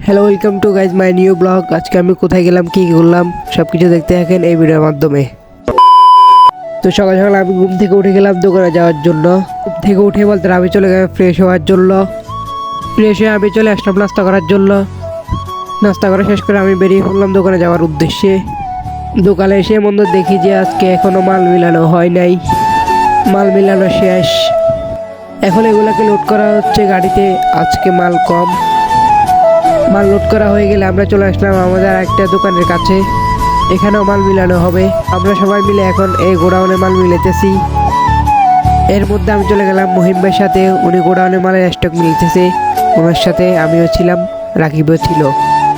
Hello, welcome to guys my new blog. আজকে আমি কোথায় গেলাম, কী করলাম, সব কিছু দেখতে থাকেন এই ভিডিওর মাধ্যমে। তো সকাল সকাল আমি ঘুম থেকে উঠে গেলাম দোকানে যাওয়ার জন্য। ঘুম থেকে উঠে বলতে আমি চলে গেলাম ফ্রেশ হওয়ার জন্য। ফ্রেশ হয়ে আমি চলে আসলাম নাস্তা করার জন্য। নাস্তা করা শেষ করে আমি বেরিয়ে পড়লাম দোকানে যাওয়ার উদ্দেশ্যে। দোকানে এসে মন্দ দেখি যে আজকে এখনও মাল মিলানো হয় নাই, মাল মিলানো শেষ। এখন এগুলাকে লোড করা হচ্ছে গাড়িতে। আজকে মাল কম। মাল লোড করা হয়ে গেলে আমরা চলে আসলাম আমাদের একটা দোকানের কাছে। এখানেও মাল মিলানো হবে। আমরা সবাই মিলে এখন এই গোডাউনে মাল মিলাতেছি। এর মধ্যে আমি চলে গেলাম মহিম ভাইয়ের সাথে। উনি গোডাউনে মালের স্টক মিলতেছে। ওনার সাথে আমিও ছিলাম, রাকিবও ছিল।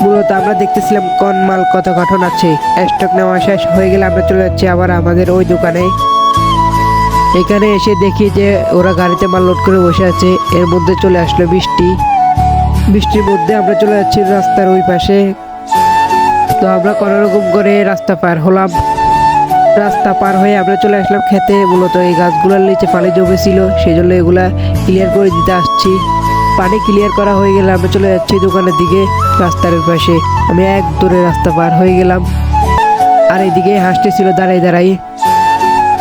মূলত আমরা দেখতেছিলাম কোন মাল কত কার্টন আছে। স্টক নেওয়া শেষ হয়ে গেলে আমরা চলে যাচ্ছি আবার আমাদের ওই দোকানে। এখানে এসে দেখি যে ওরা গাড়িতে মাল লোড করে বসে আছে। এর মধ্যে চলে আসলো বৃষ্টির মধ্যে আমরা চলে যাচ্ছি রাস্তার ওই পাশে। তো আমরা কোনোরকম করে রাস্তা পার হলাম। রাস্তা পার হয়ে আমরা চলে আসলাম খেতে। মূলত এই গাছগুলোর নিচে পানি জমেছিল, সেই জন্য এগুলা ক্লিয়ার করে দিতে আসছি। পানি ক্লিয়ার করা হয়ে গেলে আমরা চলে যাচ্ছি দোকানের দিকে রাস্তার ওই পাশে। আমি এক দূরে রাস্তা পার হয়ে গেলাম, আর এইদিকে হাসতেছিল দাঁড়াই দাঁড়াই।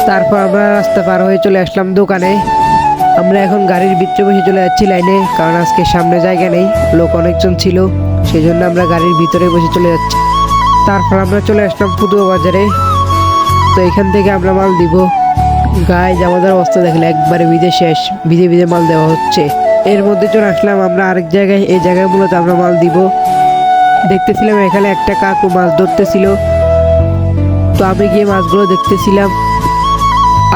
তারপর আমরা রাস্তা পার হয়ে চলে আসলাম দোকানে। আমরা এখন গাড়ির ভিতরে বসে চলে যাচ্ছি লাইনে, কারণ আজকে সামনে জায়গা নেই, লোক অনেকজন ছিল, সেই জন্য আমরা গাড়ির ভিতরে বসে চলে যাচ্ছি। তারপর আমরা চলে আসলাম পুতুয়া বাজারে। তো এখান থেকে আমরা মাল দিব। গায়ে আমাদের অবস্থা দেখলে একবারে ভিজে শেষ, ভিজে ভিজে মাল দেওয়া হচ্ছে। এর মধ্যে চলে আসলাম আমরা আরেক জায়গায়। এই জায়গায় মূলত আমরা মাল দিব। দেখতেছিলাম এখানে একটা কাকু মাছ ধরতেছিল, তো আমি গিয়ে মাছগুলো দেখতেছিলাম।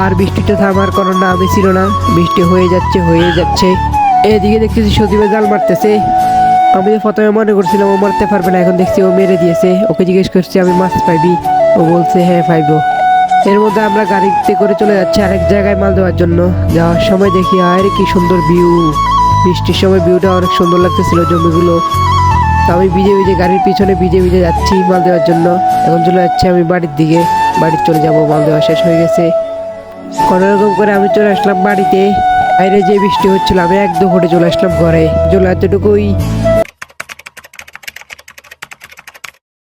আর বৃষ্টিটা থামার কোনো নামই ছিল না, বৃষ্টি হয়ে যাচ্ছে। এদিকে দেখতেছি সজীবে জাল মারতেছে। আমি তো প্রথমে মনে করছিলাম ও মারতে পারবে না, এখন দেখছি ও মেরে দিয়েছে। ওকে জিজ্ঞেস করছি আমি মাছ পাইবি, ও বলছে হ্যাঁ পাইবো। এর মধ্যে আমরা গাড়িতে করে চলে যাচ্ছি আরেক জায়গায় মাল দেওয়ার জন্য। যাওয়ার সময় দেখি আরে কি সুন্দর ভিউ। বৃষ্টির সময় ভিউটা অনেক সুন্দর লাগতেছিল, জমিগুলো। তো আমি ভিজে ভিজে গাড়ির পিছনে ভিজে ভিজে যাচ্ছি মাল দেওয়ার জন্য। এখন চলে যাচ্ছি আমি বাড়ির দিকে। বাড়ি চলে যাব, মাল দেওয়া শেষ হয়ে গেছে। কোনোরকম করে আমি চলে আসলাম বাড়িতে। বাইরে যে বৃষ্টি হচ্ছিল আমি এক দুপুরে চলে আসলাম ঘরে। চলে এতটুকুই